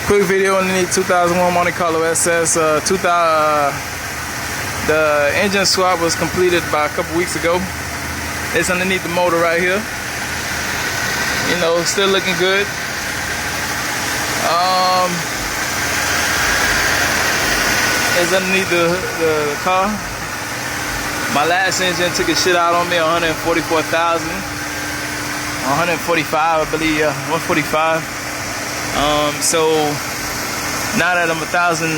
Quick video underneath 2001 Monte Carlo SS. The engine swap was completed by a couple weeks ago. It's underneath the motor right here. You know, still looking good. It's underneath the car. My last engine took a shit out on me, 144,000. 145, I believe, 145. So now that I'm a thousand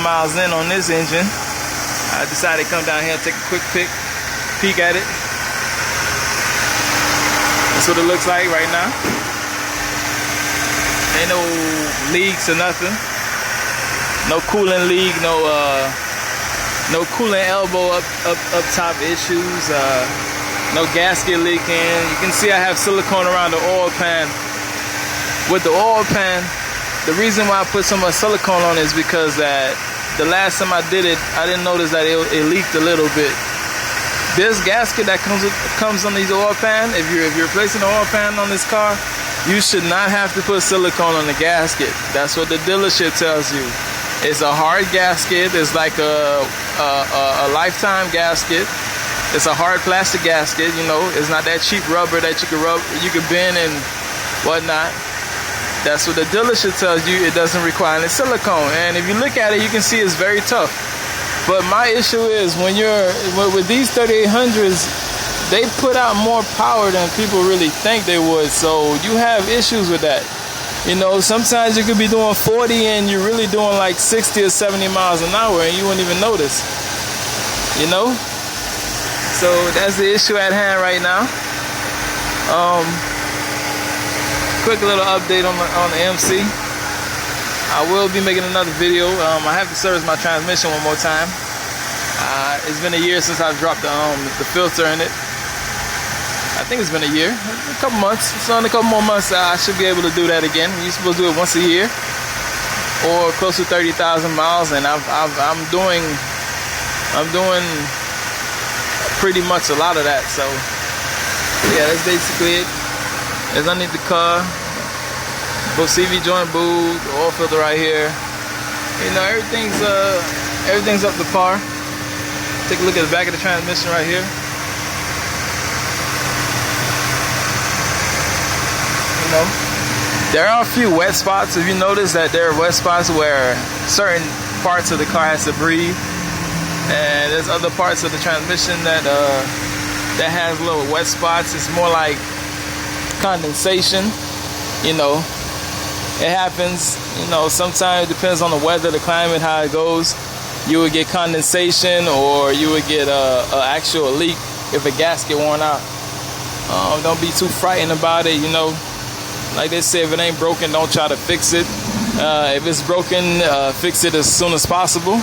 miles in on this engine, I decided to come down here and take a quick peek at it. That's what it looks like right now. Ain't no leaks or nothing. No coolant leak, no coolant elbow up top issues. No gasket leaking. You can see I have silicone around the oil pan. With the oil pan, the reason why I put so much silicone on is because that the last time I did it, I didn't notice that it leaked a little bit. This gasket that comes on these oil pan, if you're replacing the oil pan on this car, you should not have to put silicone on the gasket. That's what the dealership tells you. It's a hard gasket. It's like a lifetime gasket. It's a hard plastic gasket. You know, it's not that cheap rubber that you can bend and whatnot. That's what the dealership tells you. It doesn't require any silicone. And if you look at it, you can see it's very tough. But my issue is when with these 3800s, they put out more power than people really think they would. So you have issues with that. You know, sometimes you could be doing 40 and you're really doing like 60 or 70 miles an hour and you wouldn't even notice. You know? So that's the issue at hand right now. Quick little update on the MC. I will be making another video. I have to service my transmission one more time. It's been a year since I've dropped the filter in it. I think it's been a year, a couple months. So in a couple more months, I should be able to do that again. You're supposed to do it once a year, or close to 30,000 miles, and I'm doing pretty much a lot of that. So yeah, that's basically it. It's underneath the car. Both CV joint boot, oil filter right here. You know, everything's up to par. Take a look at the back of the transmission right here. You know, there are a few wet spots. If you notice that there are wet spots where certain parts of the car has to breathe, and there's other parts of the transmission that has little wet spots. It's more like condensation. You know, it happens. You know, sometimes it depends on the weather, the climate, how it goes. You would get condensation, or you would get an actual leak if a gasket worn out. Don't be too frightened about it. You know, like they say, if it ain't broken, don't try to fix it. If it's broken, fix it as soon as possible.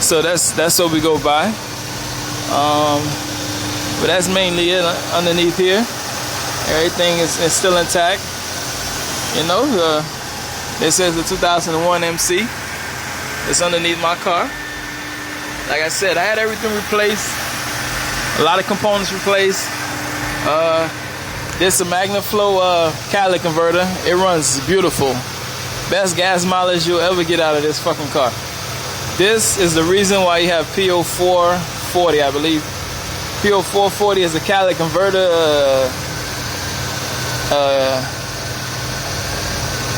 So that's what we go by. But that's mainly it underneath here. Everything is still intact. You know, this is the 2001 MC. It's underneath my car. Like I said, I had everything replaced. A lot of components replaced. This is a MagnaFlow catalytic converter. It runs beautiful. Best gas mileage you'll ever get out of this fucking car. This is the reason why you have PO440, I believe. PO440 is a catalytic converter.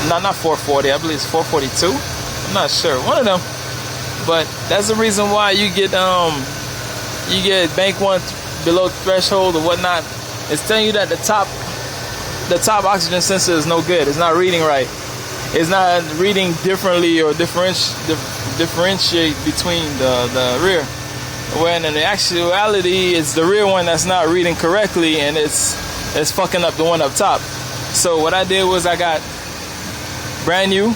Not 440. I believe it's 442. I'm not sure. One of them. But that's the reason why you get bank one below threshold or whatnot. It's telling you that the top oxygen sensor is no good. It's not reading right. It's not reading differently or differentiate between the rear. When in actuality, it's the rear one that's not reading correctly, and it's fucking up the one up top. So what I did was I got brand new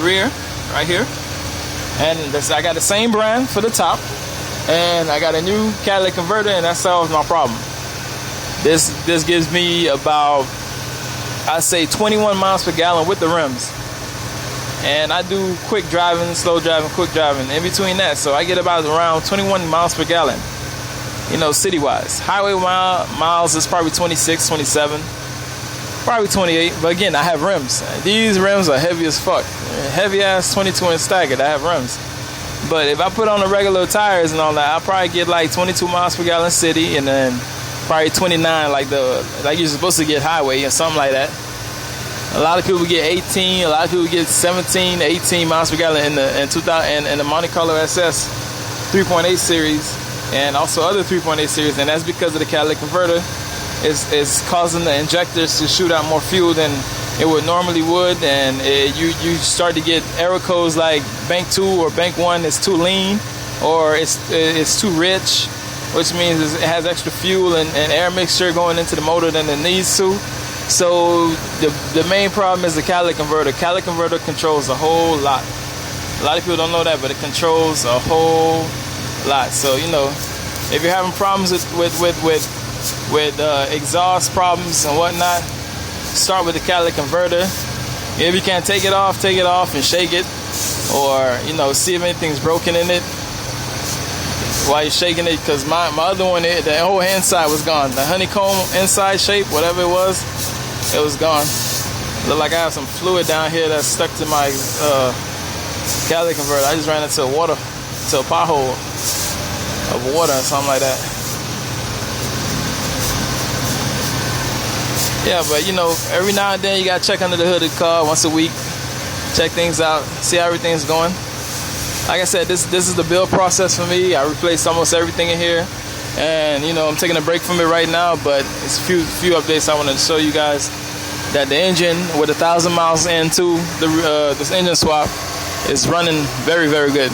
rear right here, and I got the same brand for the top, and I got a new catalytic converter, and that solves my problem. This gives me about, I say, 21 miles per gallon with the rims. And I do quick driving, slow driving, quick driving in between that. So I get about around 21 miles per gallon, you know, city-wise. Highway miles is probably 26, 27. Probably 28, but again, I have rims. These rims are heavy as fuck. Heavy ass 22-inch staggered. I have rims. But if I put on the regular tires and all that, I'll probably get like 22 miles per gallon city, and then probably 29 like you're supposed to get highway or something like that. A lot of people get 18. A lot of people get 17, 18 miles per gallon in the Monte Carlo SS 3.8 series, and also other 3.8 series, and that's because of the catalytic converter. It's causing the injectors to shoot out more fuel than it would normally would, and you start to get error codes like bank 2 or bank 1 is too lean, or it's too rich, which means it has extra fuel and air mixture going into the motor than it needs to. So the main problem is the catalytic converter. Catalytic converter controls a whole lot. A lot of people don't know that, but it controls a whole lot. So if you're having problems with exhaust problems and whatnot, start with the catalytic converter. If you can't take it off and shake it, or see if anything's broken in it while you're shaking it, because my other one, the whole inside was gone. The honeycomb inside shape, whatever it was gone. Look like I have some fluid down here that's stuck to my catalytic converter. I just ran into a pothole of water or something like that. Yeah, but every now and then you gotta check under the hood of the car once a week. Check things out, see how everything's going. Like I said, this is the build process for me. I replaced almost everything in here, and I'm taking a break from it right now. But it's a few updates I wanted to show you guys. That the engine, with 1,000 miles into this engine swap, is running very, very good.